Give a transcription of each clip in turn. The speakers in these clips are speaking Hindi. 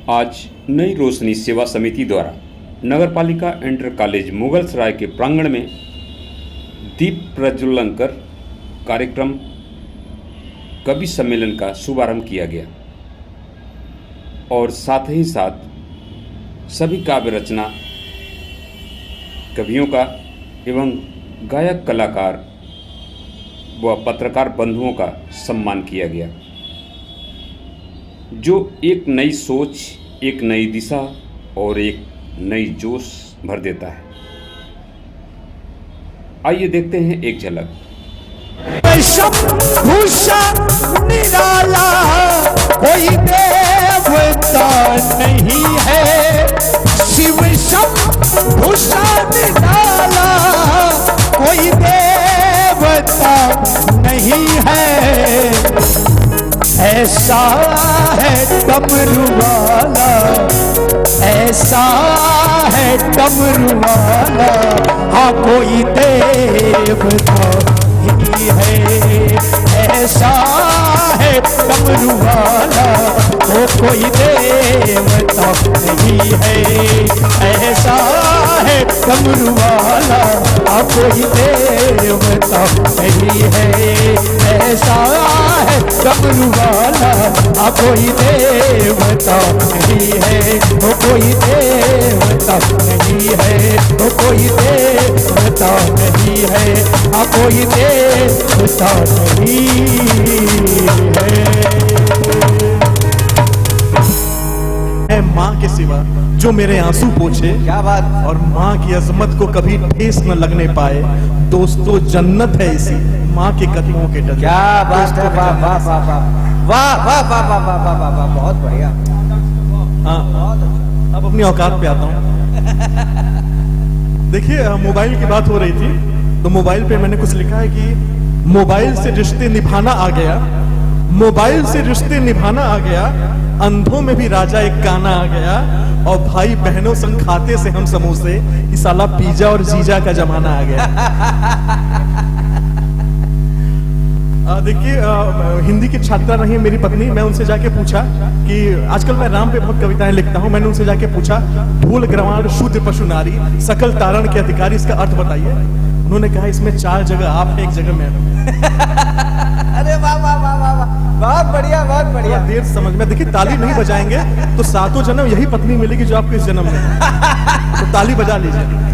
आज नई रोशनी सेवा समिति द्वारा नगरपालिका इंटर कॉलेज मुगलसराय के प्रांगण में दीप प्रज्वलन कर कार्यक्रम कवि सम्मेलन का शुभारंभ किया गया और साथ ही साथ सभी काव्य रचना कवियों का एवं गायक कलाकार व पत्रकार बंधुओं का सम्मान किया गया, जो एक नई सोच, एक नई दिशा और एक नई जोश भर देता है। आइए देखते हैं एक झलक। निराला कोई देवता नहीं है, शिव भूषण निराला कोई देवता नहीं है। ऐसा है डमरू वाला, ऐसा है डमरू वाला, हाँ कोई देवता ही है। ऐसा है डमरू वाला, वो कोई देवता नहीं है। ऐसा है डमरू वाला, हाँ कोई देवता नहीं है। ऐसा है डमरू वाला, हाँ कोई देवता नहीं है। वो कोई देवता नहीं है, वो कोई देवता नहीं है, हाँ कोई देवता नहीं है। माँ के सिवा जो मेरे आंसू पोछे, क्या बात, और माँ की अजमत को कभी ठेस न लगने पाए। दोस्तों जन्नत है इसी माँ के कदमों के डर। क्या बात है, वाह वाह वाह वाह वाह वाह वाह वाह वाह वाह वाह, बहुत बढ़िया। हाँ, अब अपनी औकात पे आता हूँ। देखिए, मोबाइल की बात हो रही थी तो मोबाइल पे मैंने कुछ लिखा है कि मोबाइल से रिश्ते निभाना आ गया, मोबाइल से रिश्ते निभाना आ गया, अंधों में भी राजा एक गाना आ गया, और भाई बहनों संग खाते से हम समोसे, इस साला पिज्जा और जीजा का जमाना आ गया। देखिए, हिंदी की छात्रा रही मेरी पत्नी। मैं उनसे जाके पूछा कि आजकल मैं राम पे बहुत कविताएं लिखता हूं। मैंने उनसे जाके पूछा, भूल ग्रवाण शुद्ध पशु नारी सकल तारण के अधिकारी, इसका अर्थ बताइए। उन्होंने कहा, इसमें 4 जगह आप, एक जगह मैं। अरे वाह वाह वाह वाह वाह, बहुत बढ़िया, बहुत बढ़िया। देर समझ में। देखिए, ताली नहीं बजाएंगे तो 7 जन्म यही पत्नी मिलेगी जो आपको इस जन्म में। तो ताली बजा लीजिए।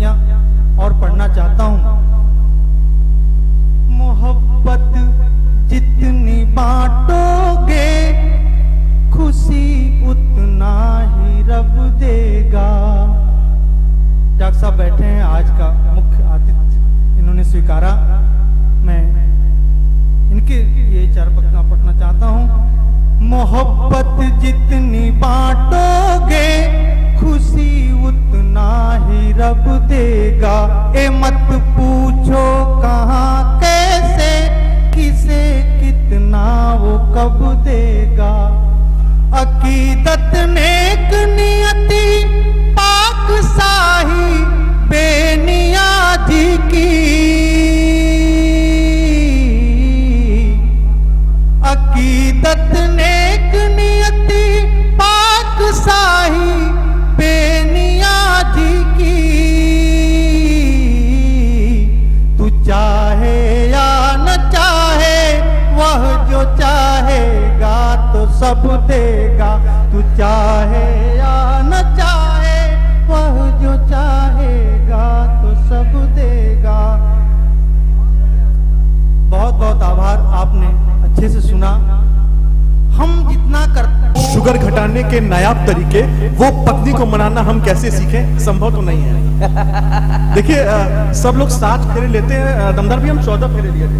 पंक्तियां और पढ़ना चाहता हूं। मोहब्बत जितनी बांटोगे खुशी उतना ही रब देगा। डॉक्टर साहब बैठे हैं, आज का मुख्य आतिथ्य इन्होंने स्वीकारा। मैं इनके ये 4 पंक्तियां पढ़ना चाहता हूं। मोहब्बत जितनी बांटोगे खुशी उतना ही रब देगा। ए मत पूछो कहाँ कैसे किसे कितना वो कब देगा। अकीदत नेक नियति पाक शाही बेनियाजी की। अकीदत नेक नियति पाक शाही बेनियाजी की। तू चाहे या न चाहे वह जो चाहेगा तो सब देगा। तू चाहे या न चाहे वह जो चाहेगा तो सब देगा। बहुत बहुत आभार, आपने अच्छे से सुना। हम जितना करते शुगर घटाने के नायाब तरीके, वो पत्नी को मनाना हम कैसे सीखें, संभव तो नहीं है। देखिए सब लोग 7 फेरे लेते हैं, दमदार भी हम 14 फेरे लिए थे।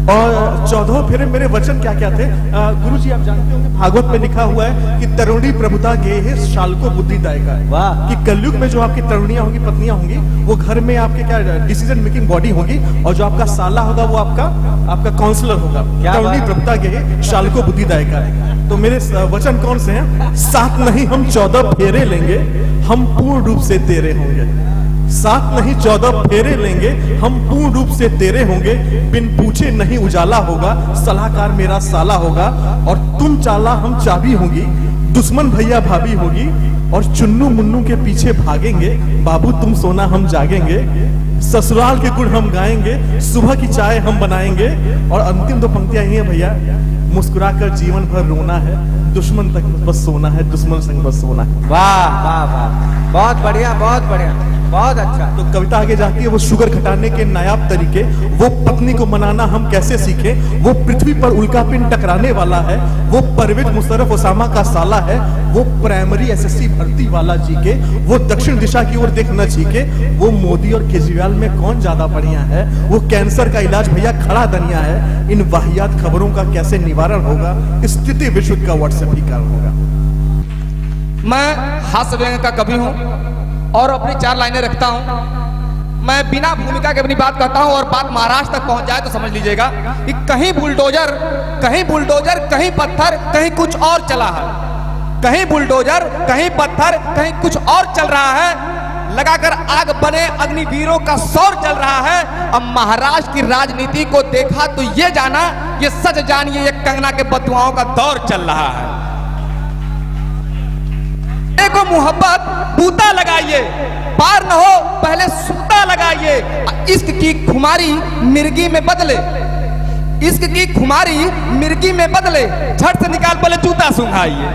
और 14 फेरे मेरे वचन क्या क्या थे? गुरु जी आप जानते होंगे भागवत में लिखा हुआ है कि तरुणी प्रभुता गेहे शाल को बुद्धि दाएगा। वाह। कि कलयुग में जो आपकी तरुणियां होंगी, पत्नियां होंगी, वो घर में आपके क्या डिसीजन मेकिंग बॉडी होगी, और जो आपका साला होगा वो आपका काउंसलर होगा। तरुणी प्रभुता गेहे शाल को बुद्धि दाएगा। तो मेरे वचन कौन से हैं? 7 नहीं हम 14 फेरे लेंगे, हम पूर्ण रूप से तेरे होंगे। 7 नहीं 14 फेरे लेंगे, हम पूर्ण रूप से तेरे होंगे। बिन पूछे नहीं उजाला होगा, सलाहकार मेरा साला होगा। और तुम चाला हम चाबी होगी, दुश्मन भैया भाभी होगी। और चुन्नू मुन्नू के पीछे भागेंगे, बाबू तुम सोना हम जागेंगे। ससुराल के गुण हम गाएंगे, सुबह की चाय हम बनाएंगे। और अंतिम 2 पंक्तियां ही हैं भैया, मुस्कुराकर जीवन भर रोना है, दुश्मन तक बस सोना है, दुश्मन संग बस सोना है। वाह वाह वाह, बहुत बढ़िया, बहुत बढ़िया, बहुत अच्छा। तो कविता आगे जाती है, वो शुगर घटाने के नायाब तरीके, वो पत्नी को मनाना हम कैसे सीखें। वो पृथ्वी पर उल्कापिंड टकराने वाला है, वो परवेज मुशर्रफ ओसामा का साला है। वो प्राइमरी एसएससी भर्ती वाला जी के, वो दक्षिण दिशा की ओर देख न चीके। वो मोदी और केजरीवाल में कौन ज्यादा बढ़िया है। वो कैंसर का इलाज भैया खड़ा दनिया है। इन वाहियात खबरों का कैसे निवारण होगा, स्थिति विश्व का व्हाट्सएप ही कारण होगा। मैं हास्य व्यंग का कवि हूं और अपनी 4 लाइनें रखता हूं। मैं बिना भूमिका के अपनी बात कहता हूं और बात महाराष्ट्र तक पहुंच जाए तो समझ लीजिएगा कि कहीं बुलडोजर, कहीं पत्थर, कहीं कुछ और चला है। कहीं बुलडोजर, कहीं पत्थर, कहीं कुछ और चल रहा है। लगाकर आग बने अग्निवीरों का शौर जल रहा है। अब महाराष्ट्र की राजनीति को देखा तो ये जाना, ये सच जानिए, ये कंगना के बदुआओं का दौर चल रहा है। को मोहब्बत बूता लगाइए, पार न हो पहले सूता लगाइए। इश्क की खुमारी मिर्गी में बदले, इश्क की खुमारी मिर्गी में बदले, झट से निकाल पहले जूता सुंघाइए।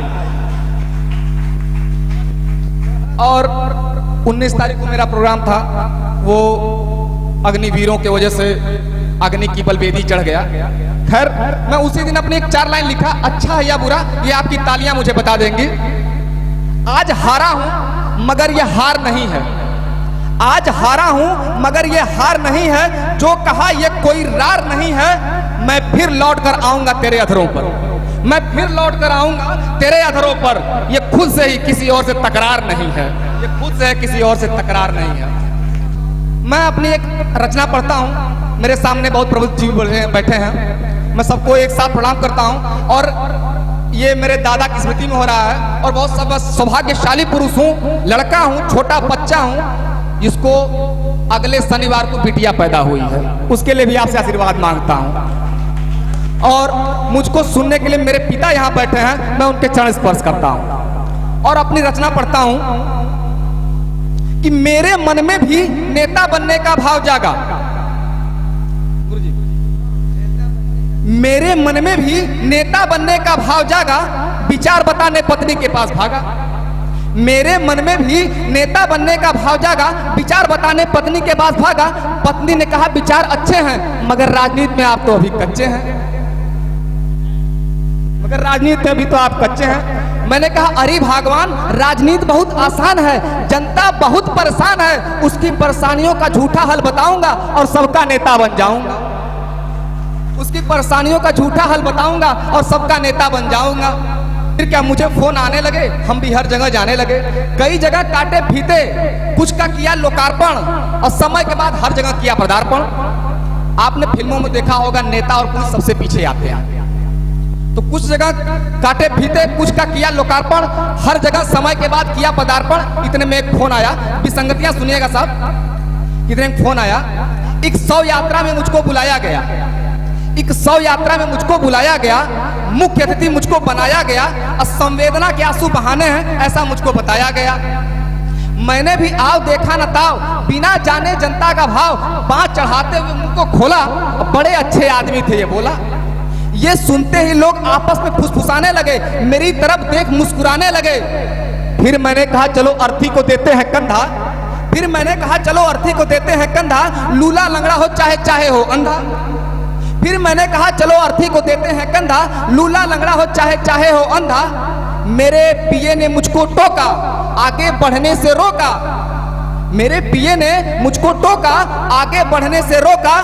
और 19 तारीख को मेरा प्रोग्राम था, वो अग्निवीरों की वजह से अग्नि की बलवेदी चढ़ गया। खैर मैं उसी दिन अपनी एक 4 लाइन लिखा, अच्छा है या बुरा ये आपकी तालियां मुझे बता देंगी। आज हारा हूं मगर यह हार नहीं है, आज हारा हूं मगर यह हार नहीं है। जो कहा यह कोई रार नहीं है। मैं फिर लौट कर आऊंगा तेरे अधरों पर, मैं फिर लौट कर आऊंगा तेरे अधरों पर। यह खुद से ही किसी और से तकरार नहीं है, यह खुद से किसी और से तकरार नहीं है। मैं अपनी एक रचना पढ़ता हूं, मेरे सामने बहुत प्रबुद्ध जीव बैठे हैं, मैं सबको एक साथ प्रणाम करता हूं। और ये मेरे दादा की स्मृति में हो रहा है। और बहुत सब सौभाग्यशाली पुरुष हूं, लड़का हूं, छोटा बच्चा हूं, जिसको अगले शनिवार को बिटिया पैदा हुई है। उसके लिए भी आपसे आशीर्वाद मांगता हूं। और मुझको सुनने के लिए मेरे पिता यहां बैठे हैं, मैं उनके चरण स्पर्श करता हूं और अपनी रचना पढ़ता हूं कि मेरे मन में भी नेता बनने का भाव जागा। मेरे मन में भी नेता बनने का भाव जागा, विचार बताने पत्नी के पास भागा। मेरे मन में भी नेता बनने का भाव जागा। विचार बताने पत्नी के पास भागा। पत्नी ने कहा विचार अच्छे हैं मगर राजनीति में आप तो अभी कच्चे हैं, मगर राजनीति में अभी तो आप कच्चे हैं। मैंने कहा अरे भगवान, राजनीति बहुत आसान है, जनता बहुत परेशान है, उसकी परेशानियों का झूठा हल बताऊंगा और सबका नेता बन जाऊंगा। उसकी परेशानियों का झूठा हल बताऊंगा और सबका नेता बन जाऊंगा। फिर क्या मुझे फोन आने लगे, हम भी हर जगह जाने लगे, कई जगह काटे फीते, कुछ का किया लोकार्पण और समय के बाद हर जगह किया पदार्पण। आपने फिल्मों में देखा होगा नेता और पुलिस सबसे पीछे आते हैं, तो कुछ जगह काटे फीते, कुछ का किया लोकार्पण, हर जगह समय के बाद किया पदार्पण। इतने में एक फोन आया, विसंगतियां सुनिएगा साहब। इतने में फोन आया, एक 100 यात्रा में मुझको बुलाया गया, एक 100 यात्रा में मुझको बुलाया गया, मुख्य अतिथि मुझको बनाया गया और संवेदना के आंसू बहाने हैं ऐसा मुझको बताया गया। मैंने भी आओ देखा न ताव, बिना जाने जनता का भाव, बाँह चढ़ाते हुए मुंह को खोला, बड़े अच्छे आदमी थे ये बोला। ये सुनते ही लोग आपस में फुसफुसाने लगे, मेरी तरफ देख मुस्कुराने लगे। फिर मैंने कहा चलो अर्थी को देते हैं कंधा, फिर मैंने कहा चलो अर्थी को देते हैं कंधा, लूला लंगड़ा हो चाहे चाहे हो अंधा। फिर मैंने कहा चलो अर्थी को देते हैं कंधा, लूला लंगड़ा हो चाहे चाहे हो अंधा। मेरे पीए ने मुझको टोका, आगे बढ़ने से रोका। मेरे पीए ने मुझको टोका, आगे बढ़ने से रोका।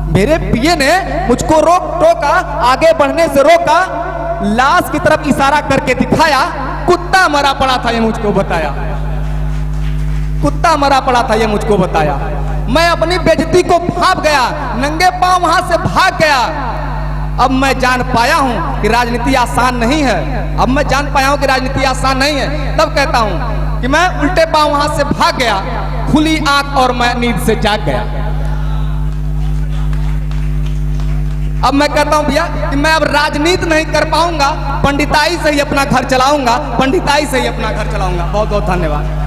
मेरे पीए ने मुझको टोका, आगे बढ़ने से रोका। लाश की तरफ इशारा करके दिखाया, कुत्ता मरा पड़ा था ये मुझको बताया, कुत्ता मरा पड़ा था ये मुझको बताया। मैं अपनी बेइज्जती को भाप गया, नंगे पांव वहां से भाग गया। अब मैं जान पाया हूं कि राजनीति आसान नहीं है, अब मैं जान पाया हूं कि राजनीति आसान नहीं है। तब कहता हूं कि मैं उल्टे पांव वहां से भाग गया, खुली आंख और मैं नींद से जाग गया। अब मैं कहता हूं भैया कि मैं अब राजनीति नहीं कर पाऊंगा, पंडिताई से ही अपना घर चलाऊंगा, पंडिताई से ही अपना घर चलाऊंगा। बहुत बहुत धन्यवाद।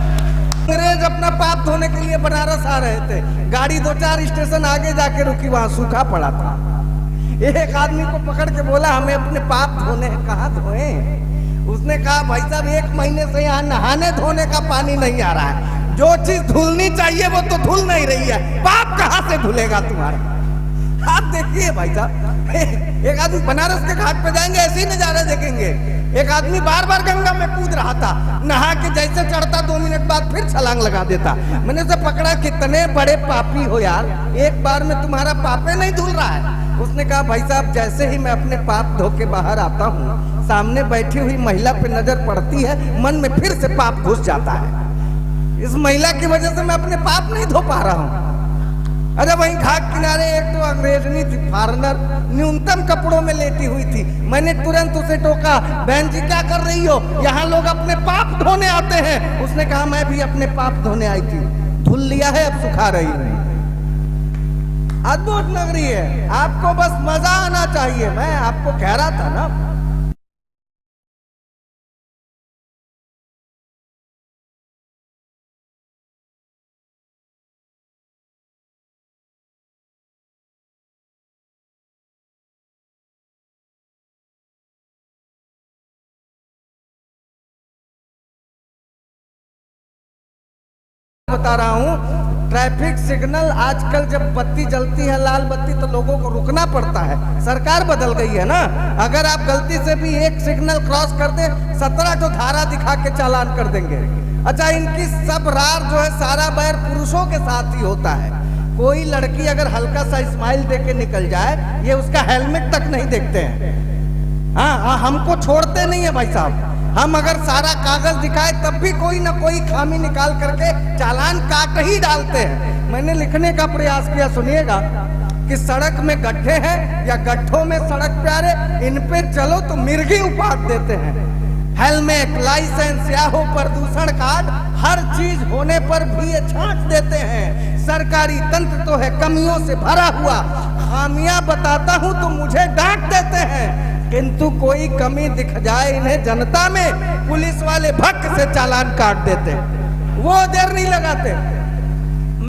अंग्रेज अपना पाप धोने के लिए बनारस आ रहे थे, गाड़ी 2-4 स्टेशन आगे जाके रुकी, वहां सूखा पड़ा था। एक आदमी को पकड़ के बोला हमें अपने पाप धोने हैं। कहाँ धोए? उसने कहा भाई साहब 1 महीने से यहाँ नहाने धोने का पानी नहीं आ रहा है, जो चीज धुलनी चाहिए वो तो धुल नहीं रही है, पाप कहाँ से धुलेगा तुम्हारा? आप देखिए भाई साहब, एक आदमी बनारस के घाट पे जाएंगे ऐसे ही नजारे देखेंगे। एक आदमी बार बार गंगा में कूद रहा था, नहा के जैसे चढ़ता 2 मिनट बाद फिर छलांग लगा देता। मैंने उसे पकड़ा, कितने बड़े पापी हो यार, एक बार में तुम्हारा पापे नहीं धुल रहा है। उसने कहा भाई साहब जैसे ही मैं अपने पाप धो के बाहर आता हूँ, सामने बैठी हुई महिला पे नजर पड़ती है, मन में फिर से पाप घुस जाता है। इस महिला की वजह से मैं अपने पाप नहीं धो पा रहा हूँ। अरे वहीं घाट किनारे एक तो अंग्रेजनी थी, फॉरेनर, न्यूनतम कपड़ों में लेटी हुई थी। मैंने तुरंत उसे टोका, बहन जी क्या कर रही हो, यहाँ लोग अपने पाप धोने आते हैं। उसने कहा मैं भी अपने पाप धोने आई थी, धुल लिया है अब सुखा रही हूँ। अद्भुत नगरी है, आपको बस मजा आना चाहिए। मैं आपको कह रहा था ना, बता रहा हूँ। ट्रैफिक सिग्नल आजकल जब बत्ती जलती है लाल बत्ती तो लोगों को रुकना पड़ता है, सरकार बदल गई है ना। अगर आप गलती से भी एक सिग्नल क्रॉस कर दे 17 तो धारा दिखा के चालान कर देंगे। अच्छा, इनकी सब रार जो है सारा बैर पुरुषों के साथ ही होता है। कोई लड़की अगर हल्का सा स्माइल दे के निकल जाए, ये उसका हेलमेट तक नहीं देखते हैं। हाँ, हमको छोड़ते नहीं है भाई साहब। हम अगर सारा कागज दिखाए तब भी कोई ना कोई खामी निकाल करके चालान काट ही डालते हैं। मैंने लिखने का प्रयास किया, सुनिएगा, कि सड़क में गड्ढे हैं या गड्ढों में सड़क प्यारे, इन पे चलो तो मिर्गी उपाध देते हैं। हेलमेट, लाइसेंस या हो प्रदूषण कार्ड, हर चीज होने पर भी ये छांट देते हैं। सरकारी तंत्र तो है कमियों से भरा हुआ, खामियां बताता हूं तो मुझे डांट देते हैं। किंतु कोई कमी दिख जाए इन्हें जनता में, पुलिस वाले भक्त से चालान काट देते, वो देर नहीं लगाते।